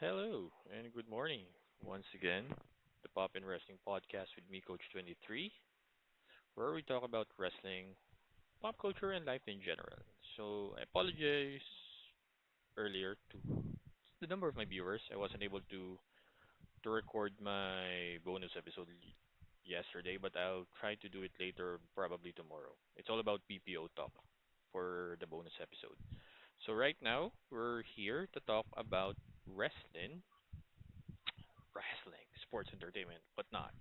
Hello and good morning. Once again, the Pop in Wrestling podcast with me, Coach 23, where we talk about wrestling, pop culture, and life in general. So I apologize earlier to the number of my viewers. I wasn't able to record my bonus episode yesterday, but I'll try to do it later, probably tomorrow. It's all about PPO talk for the bonus episode. So right now, we're here to talk about wrestling, sports entertainment, whatnot.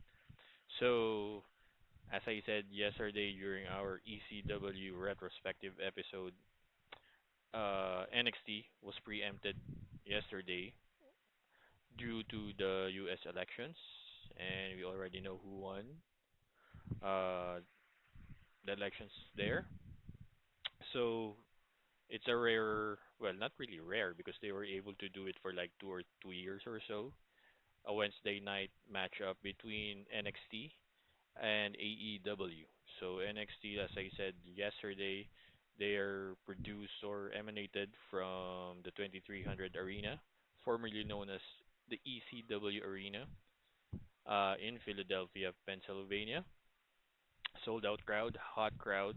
So, as I said yesterday during our ECW retrospective episode, NXT was preempted yesterday due to the US elections, and we already know who won uh, the elections there. So, it's a rare, well, not really rare because they were able to do it for like 2 years or so. A Wednesday night matchup between NXT and AEW. So NXT, as I said yesterday, they are produced or emanated from the 2300 Arena, formerly known as the ECW Arena, in Philadelphia, Pennsylvania. Sold out crowd, hot crowd.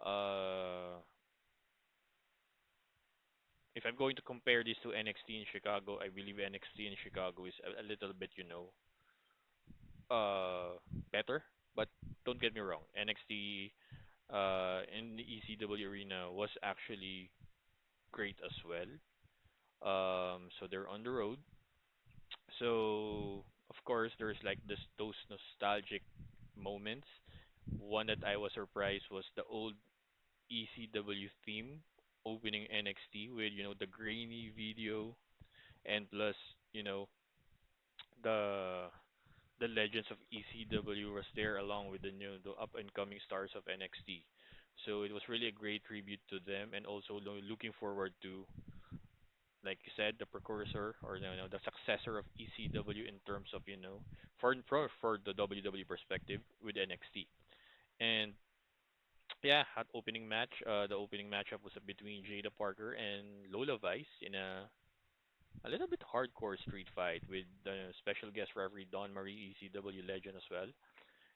Uh, if I'm going to compare this to NXT in Chicago, I believe NXT in Chicago is a little bit, uh, better. But don't get me wrong, NXT in the ECW arena was actually great as well. So they're on the road. So of course there's like those nostalgic moments. One that I was surprised was the old ECW theme opening NXT with the grainy video and plus you know the the legends of ECW was there along with the up and coming stars of NXT. So it was really a great tribute to them, and also looking forward to, like you said, the precursor or the successor of ECW in terms of for the WWE perspective with NXT. And yeah, hot opening match. The opening matchup was between Jada Parker and Lola Vice in a little bit hardcore street fight with the special guest referee Don Marie, ECW legend as well.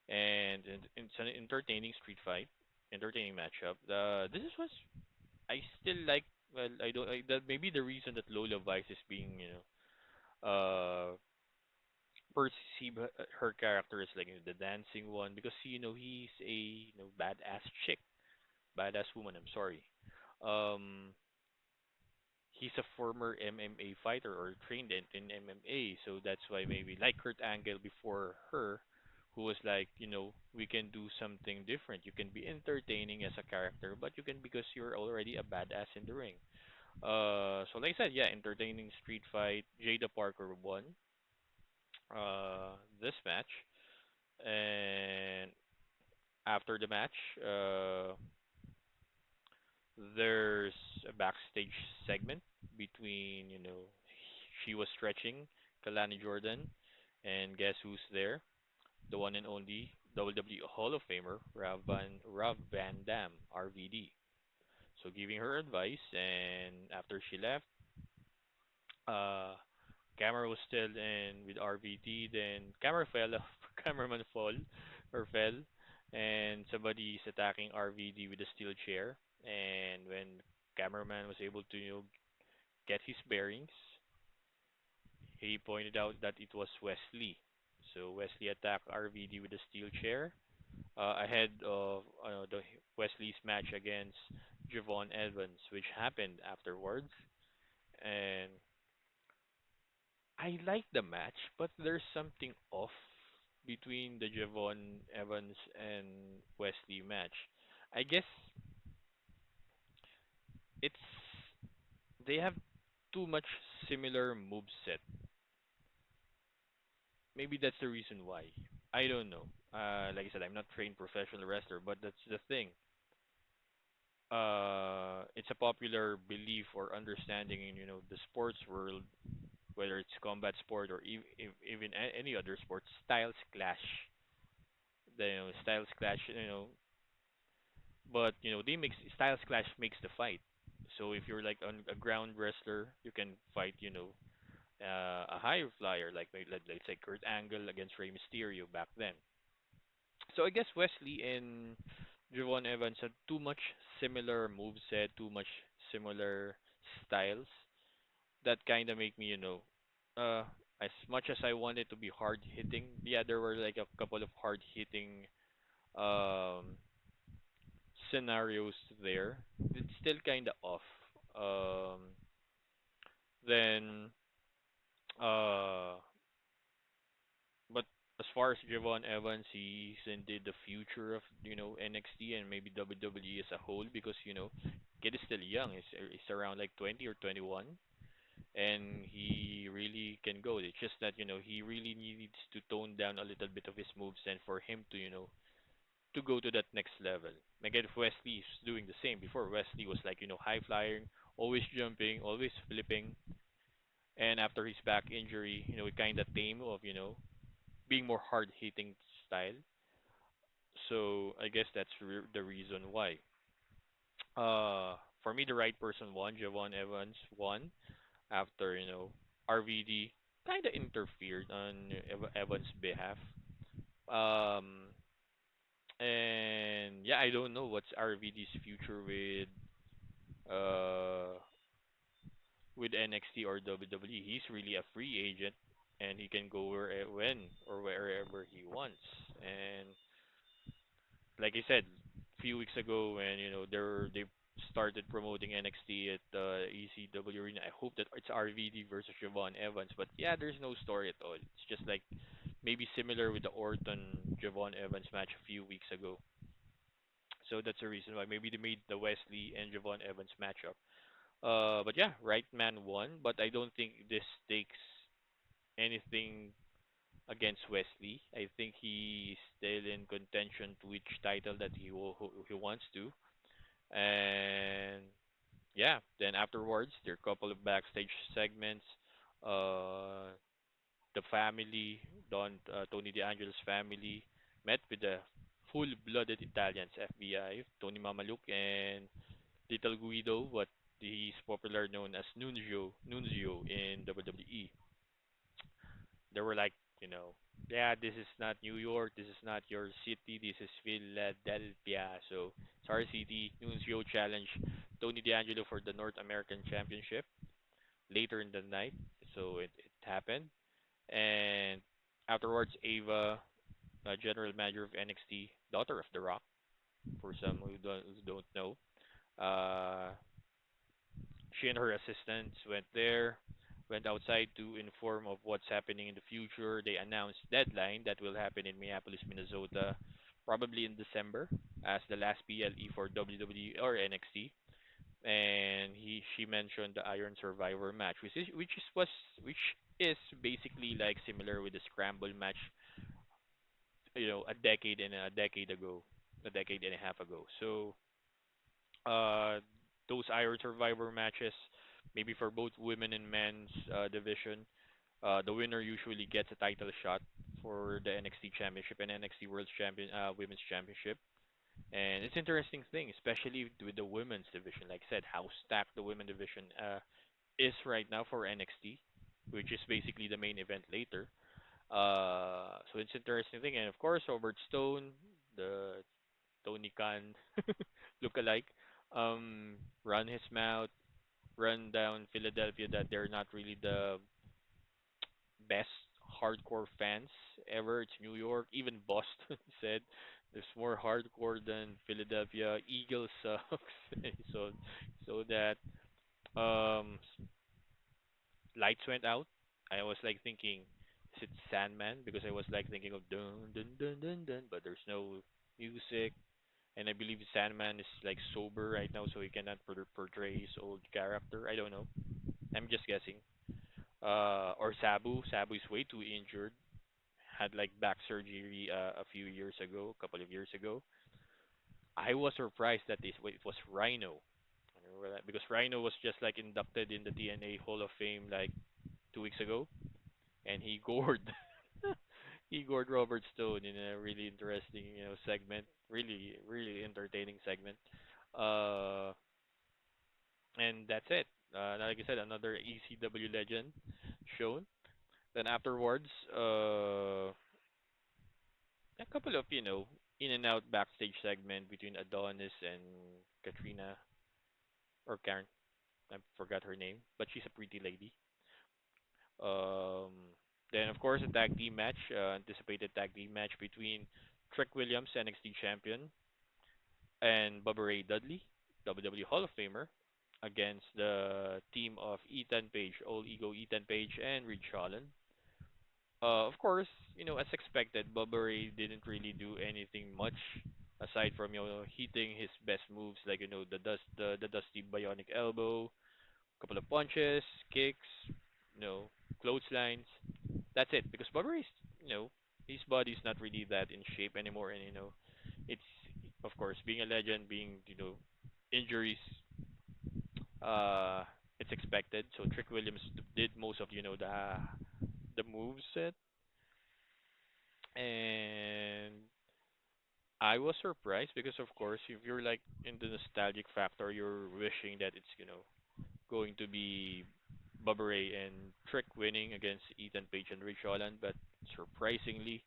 And it's an entertaining street fight, entertaining matchup. This is was I still like. Well, I don't. That maybe the reason that Lola Vice is being perceive her character as like the dancing one because he's a badass chick, badass woman. I'm sorry. Um, he's a former MMA fighter or trained in MMA, so that's why maybe like Kurt Angle before her, who was like, we can do something different. You can be entertaining as a character, but you can because you're already a badass in the ring. So like I said, yeah, entertaining street fight. Jada Parker won this match, and after the match, there's a backstage segment between, she was stretching Kalani Jordan, and guess who's there? The one and only WWE Hall of Famer Rob Van Dam, RVD. So giving her advice, and after she left, uh, camera was still in with RVD. Then camera fell, cameraman fell, and somebody is attacking RVD with a steel chair. And when cameraman was able to get his bearings, he pointed out that it was Wesley. So Wesley attacked RVD with a steel chair ahead of Wesley's match against Javon Evans, which happened afterwards. And I like the match, but there's something off between the Javon Evans and Wesley match. I guess it's they have too much similar move set. Maybe that's the reason why. I don't know. Like I said, I'm not trained professional wrestler, but that's the thing. It's a popular belief or understanding in the sports world, whether it's combat sport or even any other sport. Styles clash. Styles clash. But they makes styles clash makes the fight. So if you're like a ground wrestler, you can fight. a high flyer like let's say Kurt Angle against Rey Mysterio back then. So I guess Wesley and Javon Evans had too much similar moveset, too much similar styles that kind of make me, uh, as much as I wanted to be hard hitting, yeah, there were like a couple of hard hitting um scenarios there. It's still kind of off. Um, then uh, but as far as Javon Evans, he's indeed the future of NXT and maybe WWE as a whole because kid is still young. He's around like 20 or 21, and he really can go. It's just that he really needs to tone down a little bit of his moves and for him to to go to that next level. Again, if Wesley is doing the same. Before Wesley was like high flying, always jumping, always flipping, and after his back injury, it kind of tame of being more hard hitting style. So I guess that's the reason why. For me, the right person won. Javon Evans won after RVD kind of interfered on Evans' behalf. Um, and yeah, I don't know what's RVD's future uh with NXT or WWE. He's really a free agent, and he can go where when or wherever he wants. And like I said, a few weeks ago when they started promoting NXT at the ECW Arena, I hope that it's RVD versus Javon Evans. But yeah, there's no story at all. It's just like maybe similar with the Orton Javon Evans match a few weeks ago. So that's the reason why maybe they made the Wesley and Javon Evans matchup. But yeah, right man won. But I don't think this takes anything against Wesley. I think he's still in contention to which title that he wants to. And yeah, then afterwards there are a couple of backstage segments. Uh, the family, Tony D'Angelo's family, met with the full-blooded Italians, FBI, Tony Mamaluk and Little Guido, what he's popular known as Nunzio in WWE. They were like, you know, yeah, this is not New York, this is not your city, this is Philadelphia. So it's our city. Nunzio challenged Tony D'Angelo for the North American Championship later in the night. So it happened. And afterwards, Ava, general manager of NXT, daughter of The Rock, for some who don't know, uh, she and her assistants went outside to inform of what's happening in the future. They announced deadline that will happen in Minneapolis, Minnesota, probably in December, as the last PLE for WWE or NXT. And she mentioned the Iron Survivor match, which is basically like similar with the Scramble match, a decade and a half ago. So uh, those Iron Survivor matches, maybe for both women and men's division. The winner usually gets a title shot for the NXT Championship and NXT Women's Championship. And it's interesting thing, especially with the women's division. Like I said, how stacked the women division is right now for NXT, which is basically the main event later. So it's interesting thing, and of course Robert Stone, the Tony Khan look-alike, run his mouth, run down Philadelphia that they're not really the best hardcore fans ever. It's New York. Even Boston said there's more hardcore than Philadelphia. Eagles sucks. so so that um lights went out. I was like thinking, is it Sandman? Because I was like thinking of dun dun dun dun dun, but there's no music. And I believe Sandman is like sober right now, so he cannot portray his old character. I don't know. I'm just guessing. Or Sabu. Sabu is way too injured. Had like back surgery a few years ago, a couple of years ago. I was surprised that it was Rhino. I remember that because Rhino was just like inducted in the TNA Hall of Fame like 2 weeks ago, and he gored he gored Robert Stone in a really interesting segment, really entertaining segment. Uh, and that's it. Like I said, another ECW legend shown. Then afterwards, a couple of in and out backstage segment between Adonis and Katrina or Karen. I forgot her name, but she's a pretty lady. Um, then of course a tag team match, anticipated tag team match between Trick Williams, NXT champion, and Bubba Ray Dudley, WWE Hall of Famer, against the team of Ethan Page, Old Ego Ethan Page, and Ridge Holland. Of course, as expected, Bubba Ray didn't really do anything much aside from hitting his best moves like the Dusty Bionic Elbow, couple of punches, kicks, clotheslines. That's it. Because Bubba Ray's, his body's not really that in shape anymore, and it's of course being a legend, being injuries, uh, it's expected. So Trick Williams did most of the moves set, and I was surprised because of course if you're like in the nostalgic factor, you're wishing that it's going to be Bubba Ray and Trick winning against Ethan Page and Ridge Holland, but surprisingly,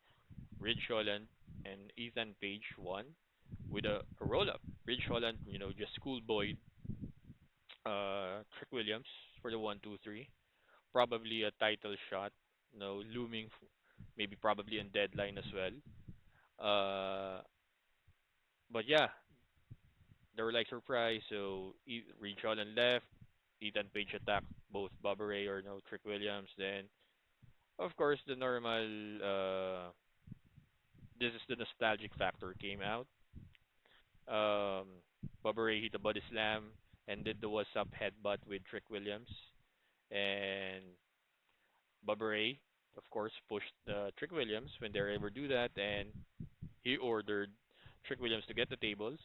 Ridge Holland and Ethan Page won with a roll up. Ridge Holland, just schoolboy Trick Williams for the 1, 2, 3. Probably a title shot, looming, maybe probably in deadline as well. But yeah, they were like surprised. So Ridge Holland left. Ethan Page attacked both Bubba Ray or no Trick Williams. Then of course the normal this is the nostalgic factor came out. Um, Bubba Ray hit a body slam and did the what's up headbutt with Trick Williams, and Bubba Ray, of course, pushed Trick Williams when they were able to do that, and he ordered Trick Williams to get the tables,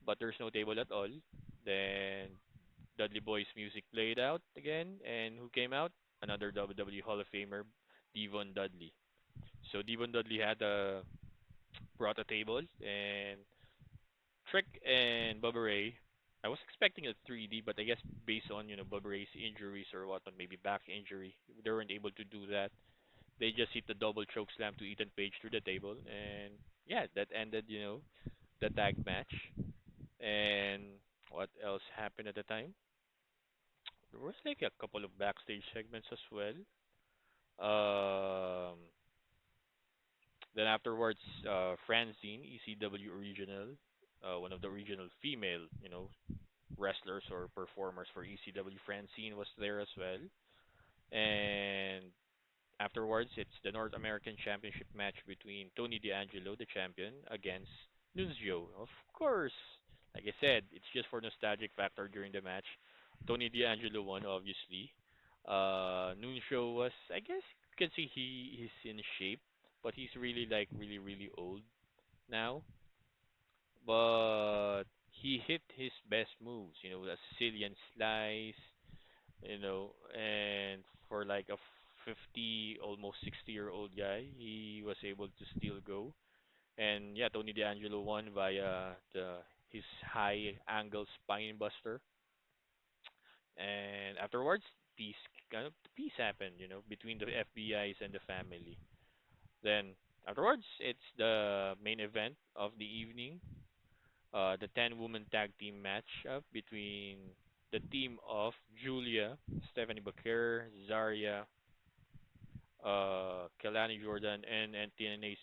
but there's no table at all. Then Dudley Boy's music played out again, and who came out? Another WWE Hall of Famer, Devon Dudley. So Devon Dudley had brought a table, and Trick and Bubba Ray. I was expecting a 3D, but I guess based on Bubba Ray's injuries or whatnot, maybe back injury, they weren't able to do that. They just hit the double choke slam to Ethan Page through the table, and yeah, that ended the tag match. And what else happened at the time? There was like a couple of backstage segments as well. Um, then afterwards, Francine, ECW original, one of the original female, wrestlers or performers for ECW, Francine was there as well. And afterwards, it's the North American Championship match between Tony D'Angelo, the champion, against Nunzio. Of course, like I said, it's just for nostalgic factor during the match. Tony D'Angelo won, obviously. Nunzio was, I guess, you can see he's in shape, but he's really like really old now. But he hit his best moves, the Sicilian slice, and for like a 50, almost 60-year-old guy, he was able to still go. And yeah, Tony D'Angelo won via his high angle spine buster. And afterwards, peace peace happened, between the FBI's and the family. Then afterwards, it's the main event of the evening, the 10-woman tag team matchup between the team of Julia, Stephanie Bakir, Zaria, Kelani Jordan, and TNA's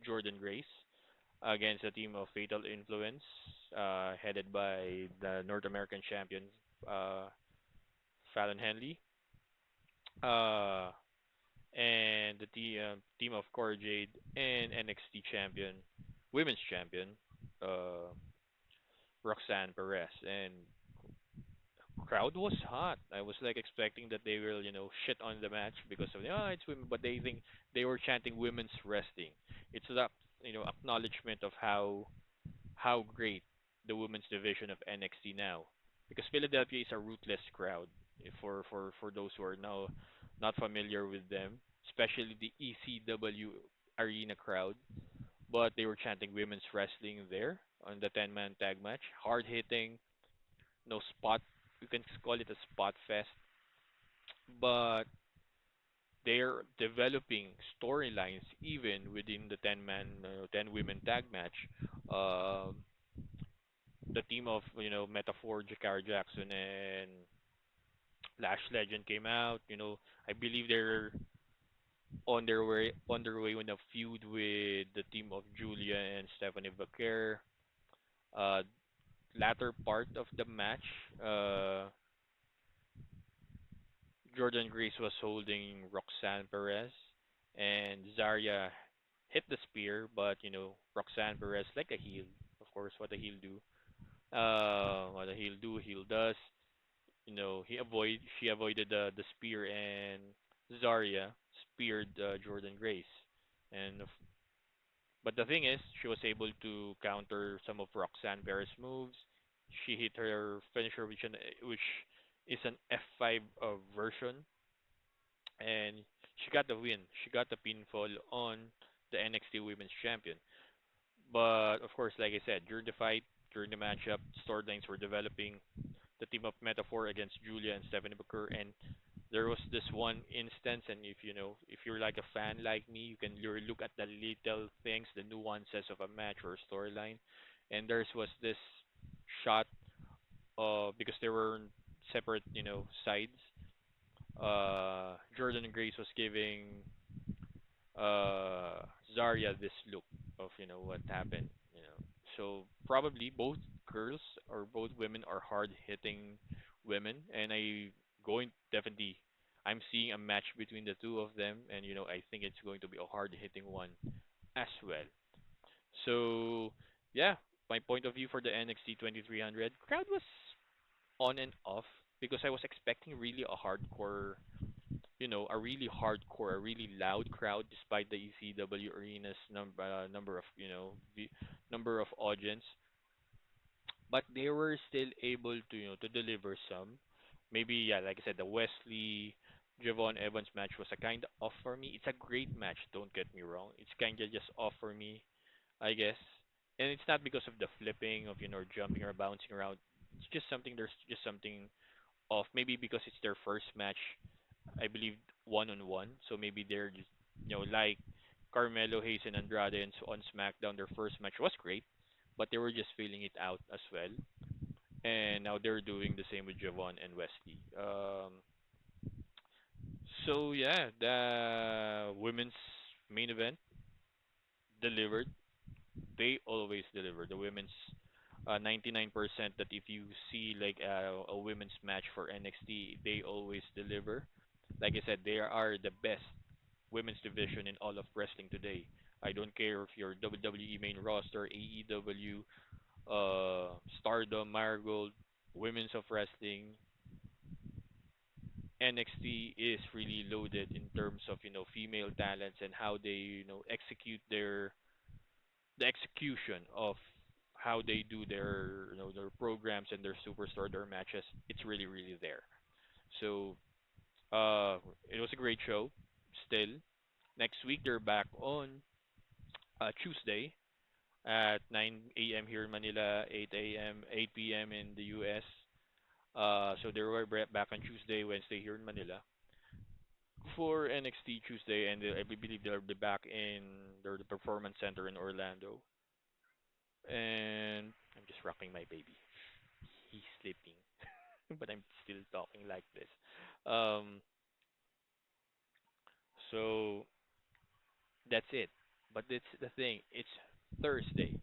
Jordan Grace against the team of Fatal Influence, headed by the North American champion, uh, Fallon Henley, uh, and the team of Cora Jade and NXT champion, women's champion, uh, Roxanne Perez. And crowd was hot. I was like expecting that they will, shit on the match because of it's women, but they think they were chanting women's wrestling. It's that acknowledgement of how great the women's division of NXT now, because Philadelphia is a ruthless crowd. For those who are now not familiar with them, especially the ECW Arena crowd, but they were chanting women's wrestling there on the 10-man tag match, hard hitting, no spot. You can call it a spot fest, but they're developing storylines even within the 10 women tag match. Um the team of Metaphor, Jakara Jackson, and Lash Legend came out. I believe they're on their way in a feud with the team of Julia and Stephanie Vaquer. Uh, Latter part of the match, uh, Jordan Grace was holding Roxanne Perez, and Zarya hit the spear, but Roxanne Perez, like a heel, of course, what a heel do. What a heel do, heel does. She avoided the spear, and Zarya speared Jordan Grace, and but the thing is, she was able to counter some of Roxanne Perez's moves. She hit her finisher, which is an F5 version, and she got the win. She got the pinfall on the NXT Women's Champion. But of course, like I said, during the fight, during the matchup, storylines were developing. The team of Metaphor against Julia and Stephanie Booker, and there was this one instance, and if you're like a fan like me, you can look at the little things, the nuances of a match or a storyline. And there was this shot, because there were separate, sides. Jordan Grace was giving uh Zarya this look of what happened. So probably both girls or both women are hard hitting women, and I'm seeing a match between the two of them, and I think it's going to be a hard hitting one as well. So yeah, my point of view for the NXT 2300 crowd was on and off because I was expecting really a hardcore, a really hardcore, a really loud crowd, despite the ECW arena's number of, number of audience. But they were still able to, to deliver some. Maybe, yeah, like I said, the Wesley Javon Evans match was a kind of off for me. It's a great match, don't get me wrong. It's kind of just off for me, I guess. And it's not because of the flipping of, jumping or bouncing around. There's just something off. Maybe because it's their first match, I believe, one on one. So maybe they're just, like Carmelo Hayes and Andrade and on SmackDown, their first match was great, but they were just feeling it out as well. And now they're doing the same with Javon and Wesley. So yeah, the women's main event delivered. They always deliver. The women's 99% that if you see like a women's match for NXT, they always deliver. Like I said, they are the best women's division in all of wrestling today. I don't care if you're WWE main roster, AEW, Stardom, Marigold, Women's of Wrestling. NXT is really loaded in terms of female talents and how they execute the execution of how they do their programs and their superstar their matches. It's really there. So it was a great show. Still, next week they're back on Tuesday at 9 a.m. here in Manila, 8 p.m. in the U.S. So they were back on Tuesday, Wednesday here in Manila for NXT Tuesday, and I believe they'll be back in the Performance Center in Orlando. And I'm just rocking my baby. He's sleeping, but I'm still talking like this. Um, so that's it. But it's the thing. It's Thursday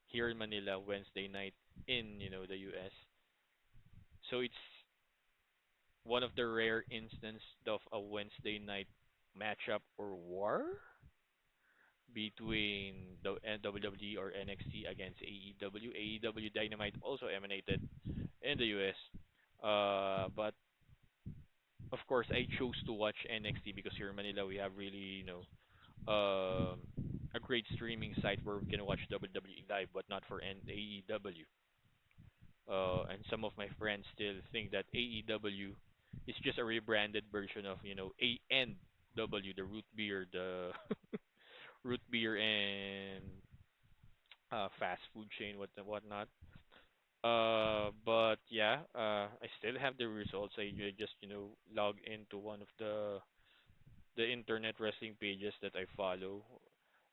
here in Manila, Wednesday night in the U.S. So it's one of the rare instances of a Wednesday night matchup or war between the WWE or NXT against AEW. AEW Dynamite also emanated in the US. But of course, I chose to watch NXT because here in Manila we have really, um, a great streaming site where we can watch WWE live, but not for AEW. And some of my friends still think that AEW is just a rebranded version of, ANW, the root beer, the root beer and fast food chain, whatnot. But yeah, I still have the results. I just log into one of the the internet wrestling pages that I follow,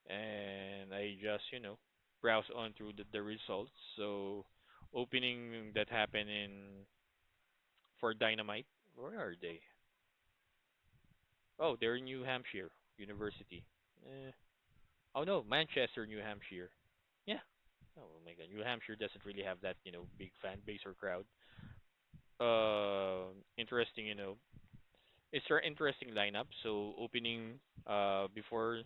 and I just browse on through the results. So opening that happened in for Dynamite. Where are they? Oh, they're in New Hampshire University. Eh. Oh no, Manchester, New Hampshire. Yeah. Oh my God, New Hampshire doesn't really have that big fan base or crowd. Interesting. It's an interesting lineup. So opening before,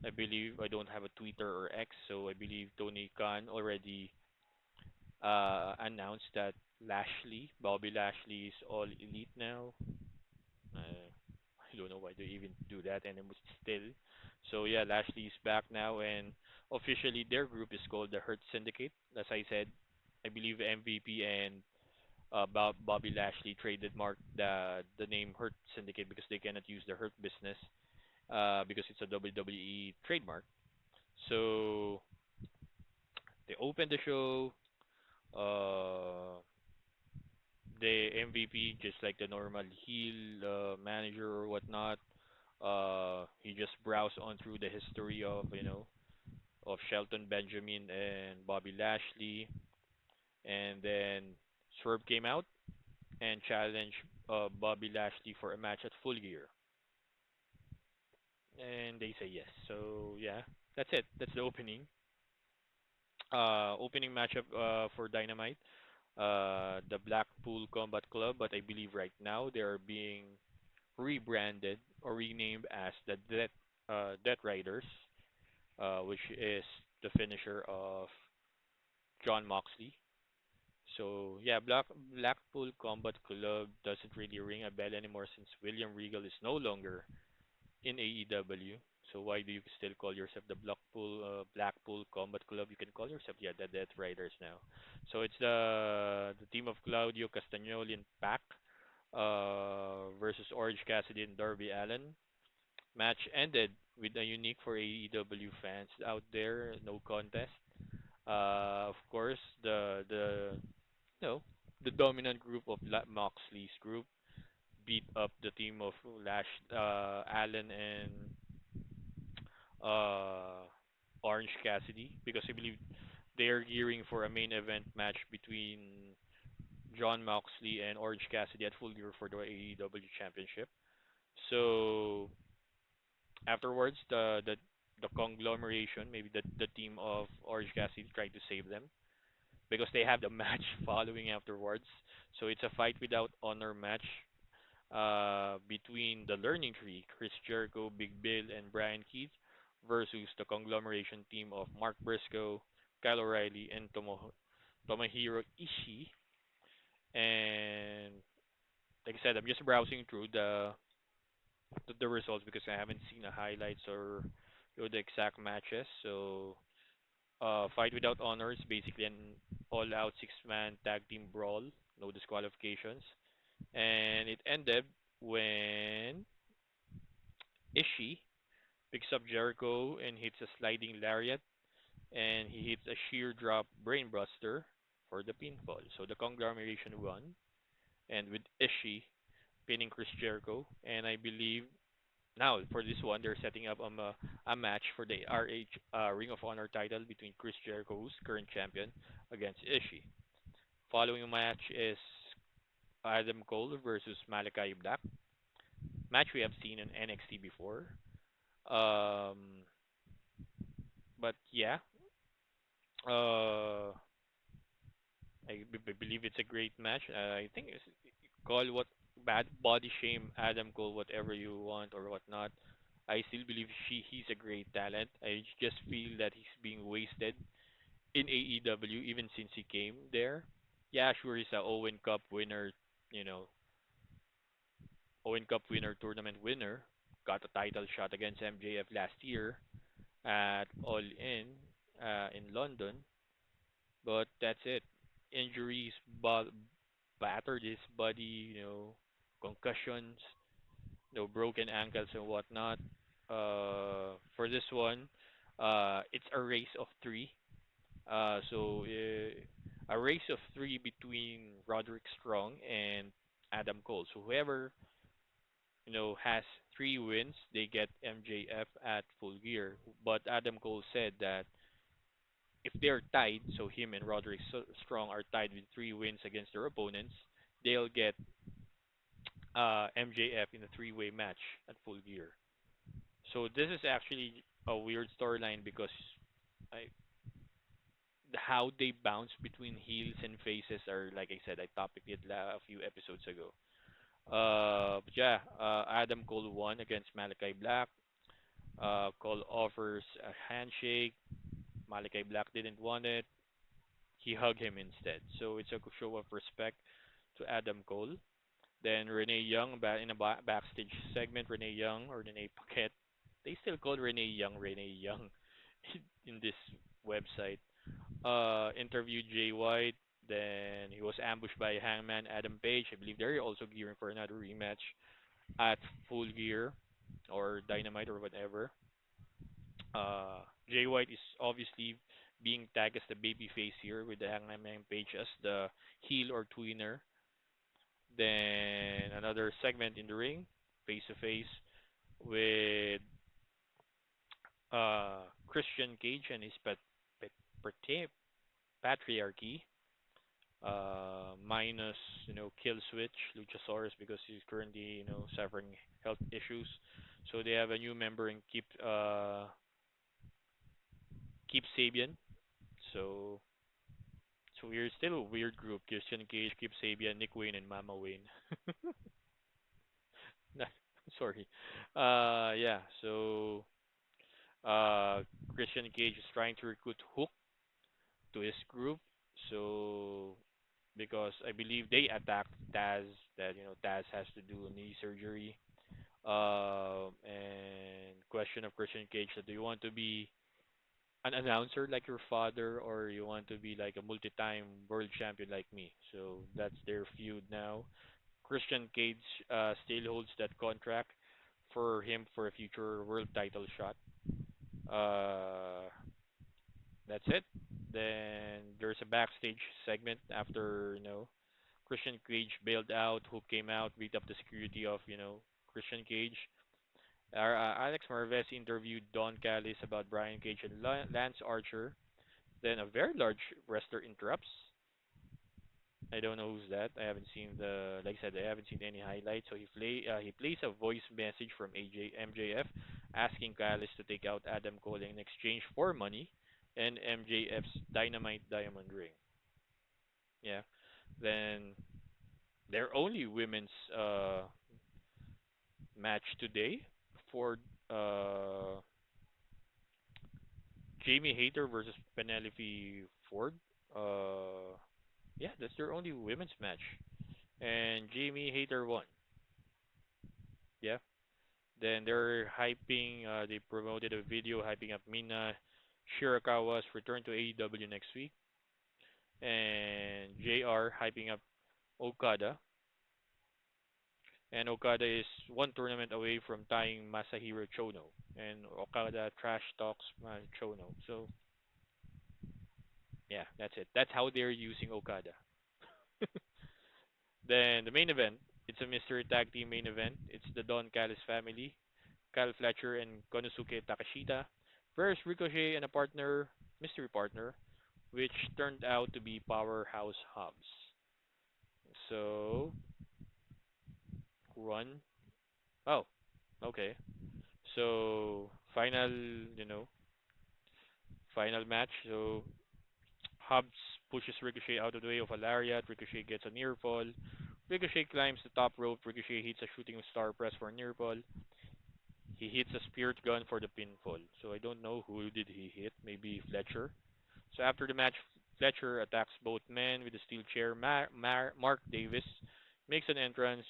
I believe I don't have a Twitter or X, so I believe Tony Khan already announced that Bobby Lashley is all elite now. Uh, I don't know why they even do that anymore still. So yeah, Lashley's back now, and officially their group is called the Hurt Syndicate. As I said, I believe MVP and Bobby Lashley traded mark the name Hurt Syndicate because they cannot use the Hurt Business because it's a WWE trademark. So they opened the show. Uh, the MVP, just like the normal heel manager or whatnot, he just browsed on through the history of Shelton Benjamin and Bobby Lashley, and then Swerve came out and challenged Bobby Lashley for a match at Full Gear, and they say yes. So yeah, that's it. That's the opening matchup for Dynamite. The Blackpool Combat Club, but I believe right now they are being rebranded or renamed as the Death Riders, which is the finisher of John Moxley. So yeah, Blackpool Combat Club doesn't really ring a bell anymore since William Regal is no longer in AEW. So why do you still call yourself the Blackpool Combat Club? You can call yourself the Death Riders now. So it's the team of Claudio Castagnoli and Pac versus Orange Cassidy and Darby Allin. Match ended with a unique for AEW fans out there, no contest. Of course, the you know the dominant group of Moxley's group beat up the team of Allen and uh, Orange Cassidy because I believe they're gearing for a main event match between John Moxley and Orange Cassidy at Full Gear for the AEW Championship. So afterwards, the conglomeration, maybe the team of Orange Cassidy, tried to save them because they have the match following afterwards. So it's a fight without honor match between the Learning Tree, Chris Jericho, Big Bill, and Brian Keith, versus the conglomeration team of Mark Briscoe, Kyle O'Reilly, and Tomohiro Ishii. And like I said, I'm just browsing through the results because I haven't seen the highlights or the exact matches. So, Fight Without Honor is basically an all-out six-man tag team brawl, no disqualifications, and it ended when Ishii picks up Jericho and hits a sliding lariat, and he hits a sheer drop brainbuster for the pinfall. So the conglomeration won, and with Ishii pinning Chris Jericho, and I believe now for this one they're setting up a match for the Ring of Honor title between Chris Jericho, who's current champion, against Ishii. Following match is Adam Cole versus Malachi Black. Match we have seen in NXT before. Um, but yeah, uh, believe it's a great match. I think it's call what bad body shame Adam Cole whatever you want or whatnot. I still believe he's a great talent. I just feel that he's being wasted in AEW even since he came there. Yeah, sure he's a Owen Cup winner, you know, Owen Cup winner, tournament winner. Got a title shot against MJF last year at All In London, but that's it. Injuries battered his body, concussions, broken ankles and whatnot. For this one, it's a race of three. A race of three between Roderick Strong and Adam Cole. So whoever has 3 wins, they get MJF at Full Gear. But Adam Cole said that if they're tied, so him and Roderick Strong are tied with 3 wins against their opponents, they'll get MJF in a three-way match at Full Gear. So this is actually a weird storyline because I, how they bounce between heels and faces are, like I said, I topic it a few episodes ago. But yeah, Adam Cole won against Malachi Black. Cole offers a handshake. Malachi Black didn't want it. He hugged him instead. So it's a show of respect to Adam Cole. Then Renee Young, in a backstage segment, Renee Young or Renee Paquette, they still call Renee Young in this website. Interviewed Jay White. Then he was ambushed by Hangman Adam Page. I believe they're also gearing for another rematch at Full Gear or Dynamite or whatever. Jay White is obviously being tagged as the baby face here with the Hangman Page as the heel or tweener. Then another segment in the ring, face to face with Christian Cage and his patriarchy. Minus Kill Switch Luchasaurus because he's currently suffering health issues. So they have a new member in Keep Sabian. So we're still a weird group. Christian Cage, Keep Sabian, Nick Wayne, and Mama Wayne. Nah, sorry. Yeah. So Christian Cage is trying to recruit Hook to his group. So because I believe they attacked Taz, that Taz has to do a knee surgery. And question of Christian Cage: do you want to be an announcer like your father, or you want to be like a multi-time world champion like me? So that's their feud now. Christian Cage still holds that contract for him for a future world title shot. Uh, that's it. Then there's a backstage segment after Christian Cage bailed out, who came out, beat up the security of Christian Cage. Alex Marvez interviewed Don Callis about Brian Cage and Lance Archer. Then a very large wrestler interrupts. I don't know who's that. I haven't seen like I said, I haven't seen any highlights. So he plays a voice message from MJF asking Callis to take out Adam Cole in exchange for money and MJF's Dynamite Diamond Ring. Yeah. Then their only women's match today for uh, Jamie Hayter versus Penelope Ford. Yeah, that's their only women's match, and Jamie Hayter won. Yeah. Then they're hyping. They promoted a video hyping up Mina Shirakawa's return to AEW next week, and JR hyping up Okada. And Okada is one tournament away from tying Masahiro Chono. And Okada trash talks Chono. So yeah, that's it. That's how they're using Okada. Then the main event, it's a mystery tag team main event. It's the Don Callis family, Kyle Fletcher and Konosuke Takashita, versus Ricochet and a partner, mystery partner, which turned out to be Powerhouse Hobbs. So run. Oh, okay. So final match. So Hobbs pushes Ricochet out of the way of a lariat. Ricochet gets a near fall. Ricochet climbs the top rope. Ricochet hits a shooting star press for a near fall. He hits a spirit gun for the pinfall. So I don't know who did he hit. Maybe Fletcher. So after the match, Fletcher attacks both men with a steel chair. Mark Davis makes an entrance.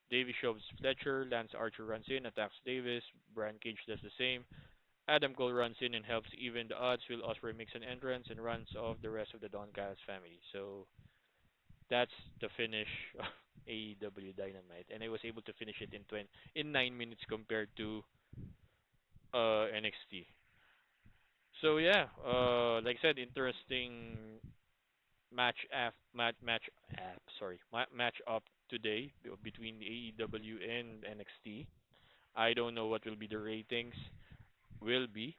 Davis shoves Fletcher. Lance Archer runs in, attacks Davis. Brian Cage does the same. Adam Cole runs in and helps even the odds. Will Ospreay makes an entrance and runs off the rest of the Don Callis family. So that's the finish of AEW Dynamite, and I was able to finish it in 9 minutes compared to NXT. So yeah, like I said, interesting match af match match sorry match up today between the AEW and NXT. I don't know what will be the ratings will be.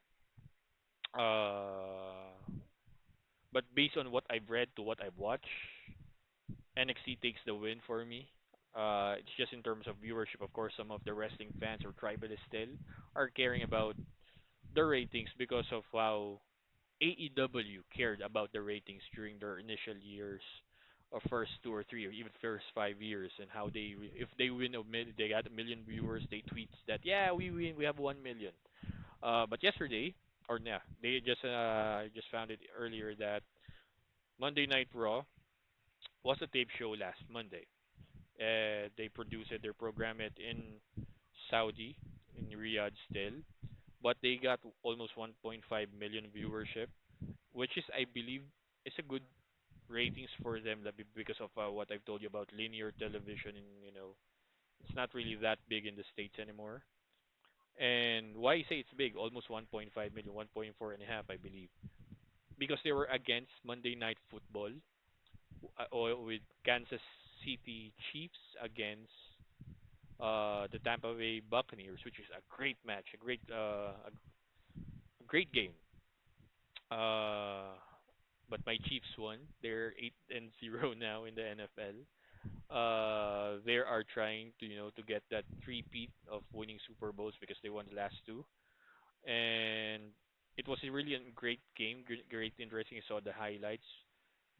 Uh, but based on what I've read to what I've watched, NXT takes the win for me. It's just in terms of viewership. Of course, some of the wrestling fans or tribalists still are caring about the ratings because of how AEW cared about the ratings during their initial years, or first 2 or 3, or even first 5 years, and how if they win they got a million viewers, they tweet that yeah we win, we have 1 million. But yesterday, or yeah, they just I just found it earlier that Monday Night Raw was a tape show last Monday. They produced it, they program it in Saudi, in Riyadh still, but they got almost 1.5 million viewership, which is, I believe, is a good ratings for them because of what I've told you about linear television. And it's not really that big in the states anymore. And why I say it's big, almost 1.5 million, 1.4 and a half, I believe, because they were against Monday Night Football, with Kansas City Chiefs against the Tampa Bay Buccaneers, which is a great match, a great game. Uh, but my Chiefs won. They're 8-0 now in the NFL. They are trying to to get that three-peat of winning Super Bowls because they won the last two, and it was a really a great game, great, interesting. I saw the highlights.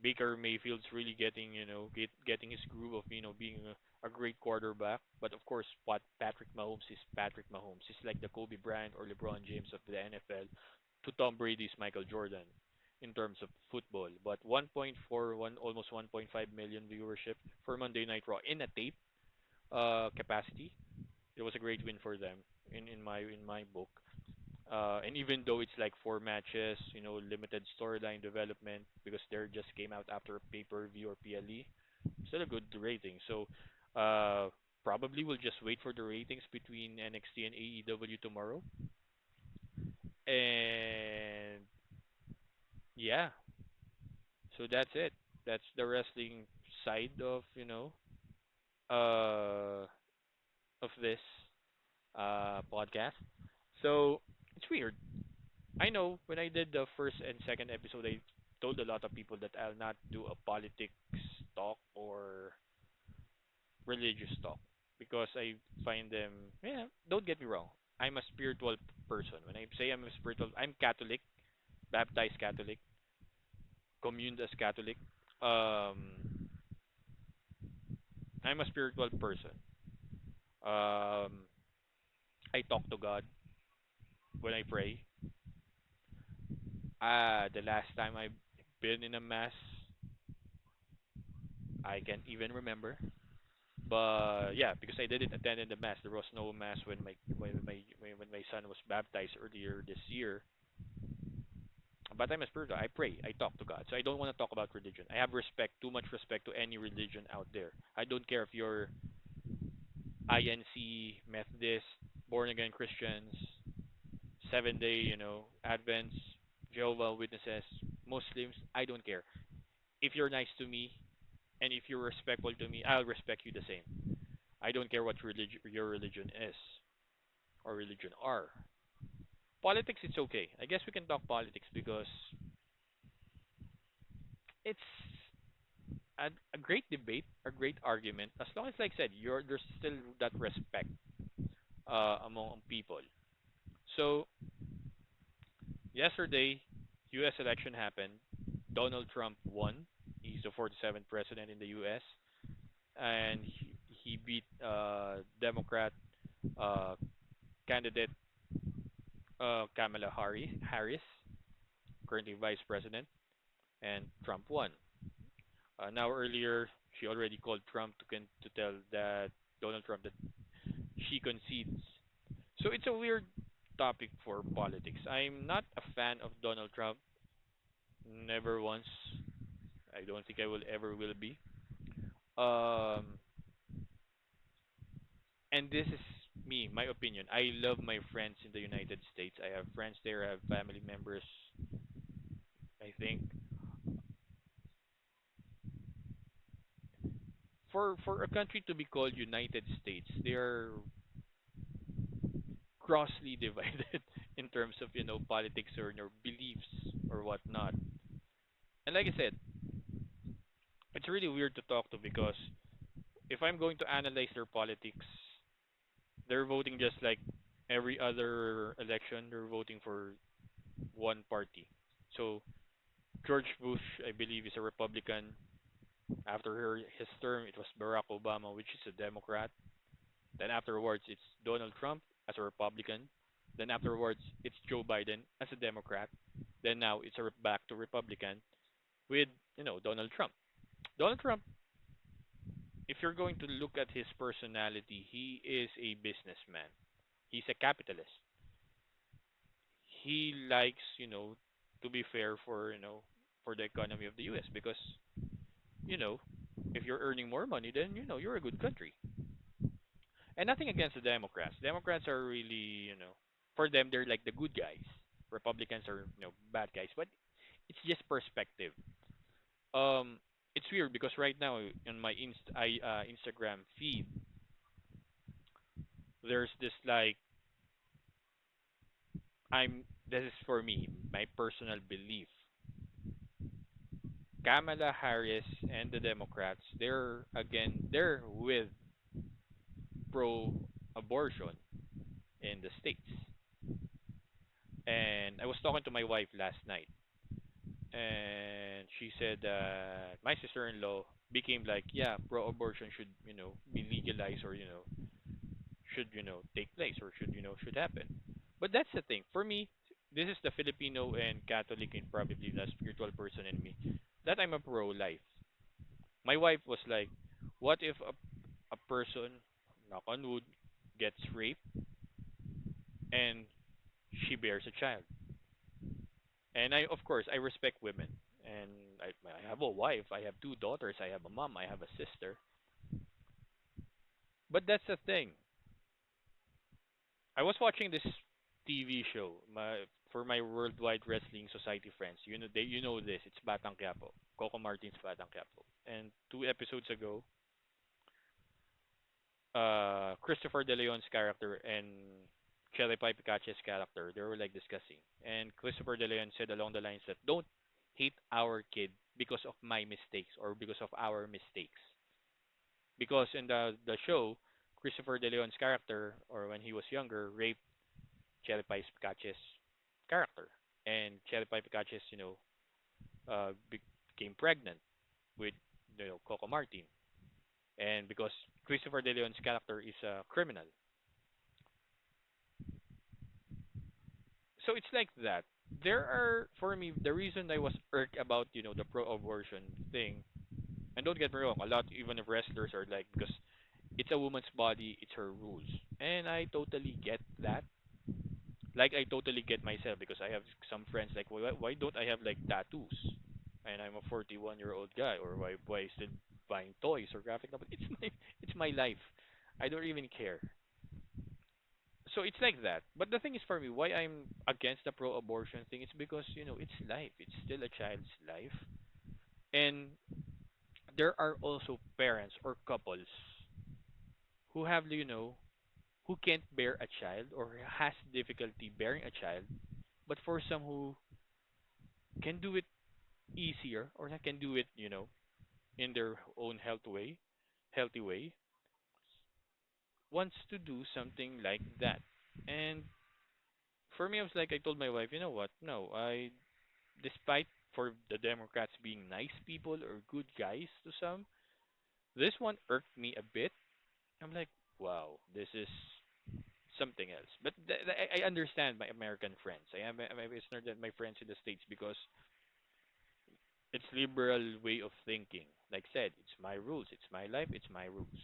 Baker Mayfield's really getting getting his groove of being a great quarterback. But of course, what Patrick Mahomes is Patrick Mahomes. He's like the Kobe Bryant or LeBron James of the NFL to Tom Brady's Michael Jordan in terms of football. But 1.41, almost 1.5 million viewership for Monday Night Raw in a tape capacity. It was a great win for them in my book. And even though it's like 4 matches, limited storyline development because they just came out after a pay-per-view or PLE, still a good rating. So probably we'll just wait for the ratings between NXT and AEW tomorrow. And yeah, so that's it. That's the wrestling side of uh of this podcast. So it's weird. I know when I did the first and second episode, I told a lot of people that I'll not do a politics talk or religious talk because I find them. Yeah, don't get me wrong. I'm a spiritual person. When I say I'm a spiritual, I'm Catholic, baptized Catholic, communed as Catholic. Um, I'm a spiritual person. Um, I talk to God when I pray. The last time I've been in a mass, I can't even remember. But yeah, because I didn't attend the mass, there was no mass when my son was baptized earlier this year. But I'm a spiritual. I pray. I talk to God. So I don't want to talk about religion. I have respect, too much respect to any religion out there. I don't care if you're INC, Methodist, born again Christians, 7 day, Advents, Jehovah Witnesses, Muslims. I don't care. If you're nice to me and if you're respectful to me, I'll respect you the same. I don't care what your religion is or religion are. Politics, it's okay. I guess we can talk politics because it's a great debate, a great argument. As long as, like I said, there's still that respect among people. So yesterday, U.S. election happened. Donald Trump won. He's the 47th president in the U.S. and he beat Democrat uh, candidate Kamala Harris, currently vice president, and Trump won. Now earlier, she already called Trump to tell that Donald Trump that she concedes. So it's a weird topic for politics. I'm not a fan of Donald Trump. Never once. I don't think I will ever will be. Um, and this is me, my opinion. I love my friends in the United States. I have friends there. I have family members. I think for a country to be called United States, they are grossly divided in terms of politics or beliefs or whatnot. And like I said, it's really weird to talk to because if I'm going to analyze their politics, they're voting just like every other election. They're voting for one party. So George Bush, I believe, is a Republican. After his term, it was Barack Obama, which is a Democrat. Then afterwards, it's Donald Trump as a Republican. Then afterwards, it's Joe Biden as a Democrat. Then now it's back to Republican with Donald Trump. Donald Trump, if you're going to look at his personality, he is a businessman. He's a capitalist. He likes to be fair for for the economy of the U.S. because you know if you're earning more money, then you're a good country. And nothing against the Democrats. Democrats are really, for them they're like the good guys. Republicans are, bad guys. But it's just perspective. Um, it's weird because right now in my Instagram feed, there's this like I'm. This is for me, my personal belief. Kamala Harris and the Democrats, they're with pro-abortion in the states. And I was talking to my wife last night, and she said that my sister-in-law became like, yeah, pro-abortion should, be legalized or, should, take place or should happen. But that's the thing. For me, this is the Filipino and Catholic and probably the spiritual person in me that I'm a pro-life. My wife was like, what if a person, knock on wood, gets raped and she bears a child? And I, of course, I respect women. And I have a wife, I have two daughters, I have a mom, I have a sister. But that's the thing. I was watching this TV show, for my Worldwide Wrestling Society friends. You know this. It's Batang Quiapo, Coco Martin's Batang Quiapo. And 2 episodes ago, Christopher De Leon's character and Cherry Pie Picache's character, they were like discussing. And Christopher De Leon said along the lines that don't hate our kid because of my mistakes or because of our mistakes. Because in the show, Christopher De Leon's character, or when he was younger, raped Cherry Pie Picache's character. And Cherry Pie Picache's, became pregnant with Coco Martin. And because Christopher De Leon's character is a criminal, so it's like that. There are, for me, the reason I was irked about the pro-abortion thing, and don't get me wrong, a lot even of wrestlers are like, because it's a woman's body, it's her rules, and I totally get that. Like I totally get myself because I have some friends like, why don't I have like tattoos, and I'm a 41-year-old guy, or why still buying toys or graphic novel? It's my life. I don't even care. So it's like that. But the thing is, for me, why I'm against the pro-abortion thing is because it's life. It's still a child's life, and there are also parents or couples who have who can't bear a child or has difficulty bearing a child, but for some who can do it easier or can do it in their own healthy way, wants to do something like that. And for me, I was like, I told my wife, you know what? No, despite for the Democrats being nice people or good guys to some, this one irked me a bit. I'm like, wow, this is something else. But I understand my American friends. I understand that my friends in the States because it's liberal way of thinking. Like said, it's my rules, it's my life, it's my rules.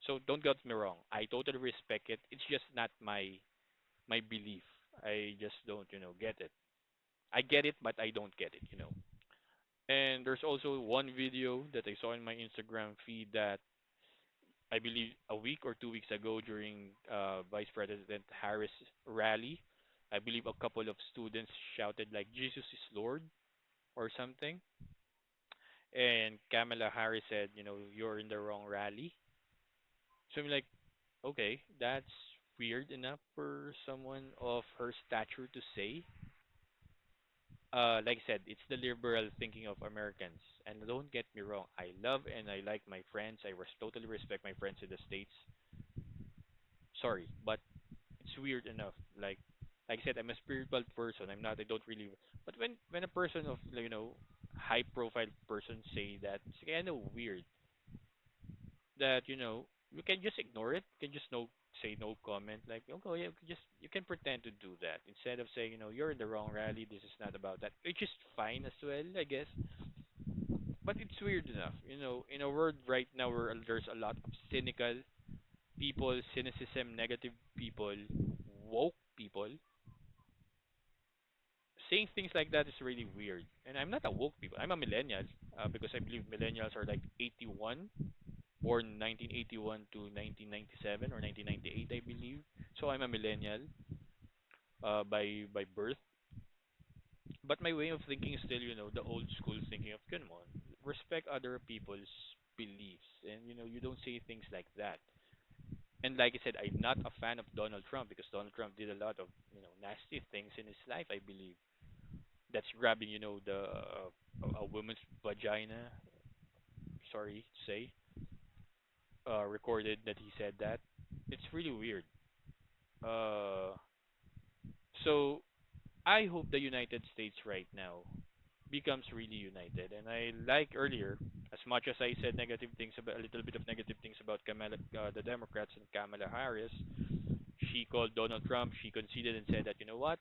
So don't get me wrong. I totally respect it. It's just not my belief. I just don't, get it. I get it, but I don't get it. And there's also one video that I saw in my Instagram feed that I believe a week or 2 weeks ago during Vice President Harris rally, I believe a couple of students shouted like Jesus is Lord or something. and Kamala Harris said, you're in the wrong rally. So I'm like, okay, that's weird enough for someone of her stature to say. Like I said, it's the liberal thinking of Americans. And don't get me wrong, I love and I like my friends. Totally respect my friends in the States. Sorry, but it's weird enough. Like I said, I'm a spiritual person. I'm not. I don't really. But when a person of high profile person say that, it's kind of weird that you can just ignore it. You can just no say no comment. Like okay, yeah, you can pretend to do that instead of saying you're in the wrong rally. This is not about that. Which is fine as well, I guess. But it's weird enough. In a world right now where there's a lot of cynical people, cynicism, negative people, woke people, saying things like that is really weird. And I'm not a woke people. I'm a millennial because I believe millennials are like 81, born 1981 to 1997 or 1998, I believe. So I'm a millennial by birth. But my way of thinking is still, the old school thinking of, come on, respect other people's beliefs, and you don't say things like that. And like I said, I'm not a fan of Donald Trump because Donald Trump did a lot of nasty things in his life, I believe. That's grabbing the a woman's vagina. Sorry to say, recorded that he said that. It's really weird. Uh, so I hope the United States right now becomes really united. And I like earlier, as much as I said negative things about a little bit of negative things about the Democrats and Kamala Harris, she called Donald Trump. She conceded and said that what,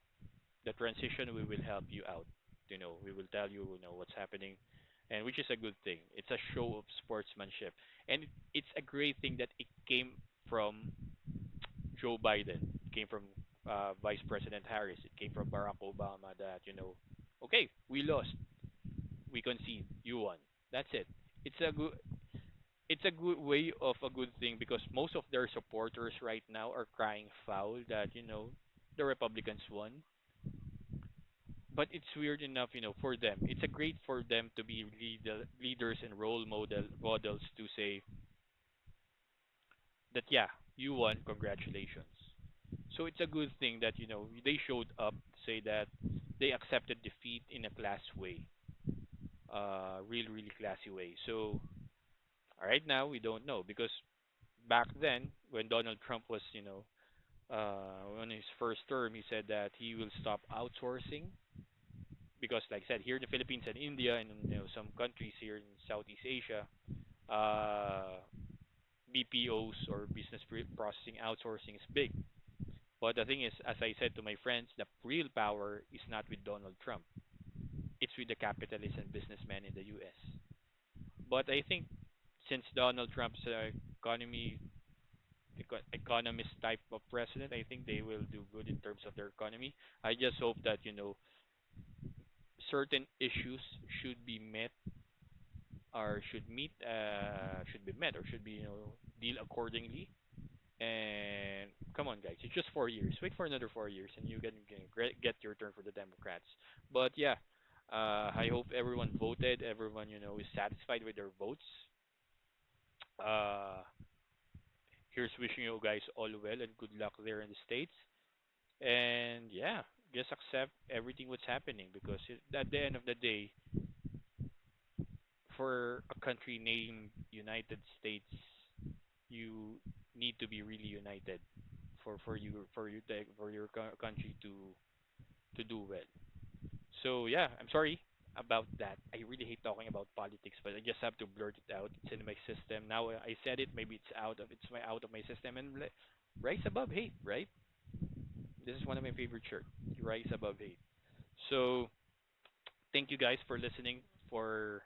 the transition we will help you out. We will tell you what's happening, and which is a good thing. It's a show of sportsmanship, and it's a great thing that it came from Joe Biden. It came from Vice President Harris. It came from Barack Obama. That okay, we lost, we concede, you won. That's it. It's a good. It's a good way of a good thing because most of their supporters right now are crying foul that the Republicans won, but it's weird enough, for them. It's a great for them to be leaders and models to say that yeah, you won, congratulations. So it's a good thing that they showed up to say that they accepted defeat in a class way, really classy way. So right now we don't know because back then when Donald Trump was on his first term, he said that he will stop outsourcing because like I said, here in the Philippines and India and some countries here in Southeast Asia, uh, BPOs or processing outsourcing is big. But the thing is, as I said to my friends, the real power is not with Donald Trump. It's with the capitalists and businessmen in the U.S. But I think since Donald Trump's economist type of president, I think they will do good in terms of their economy. I just hope that certain issues should be met or should be met or should be deal accordingly. And come on, guys, it's just 4 years. Wait for another 4 years, and you can get your turn for the Democrats. But yeah, I hope everyone voted. Everyone is satisfied with their votes. Uh, Here's wishing you guys all well and good luck there in the states. And yeah, just accept everything what's happening because at the end of the day, for a country named United States, you need to be really united for your country to do well. So yeah, I'm sorry about that. I really hate talking about politics, but I just have to blurt it out. It's in my system now. I said it. Maybe out of my system. And rise above hate, right? This is one of my favorite shirts. Rise above hate. So thank you guys for listening for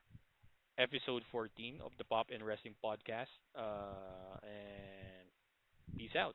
episode 14 of the Pop and Wrestling podcast. And peace out.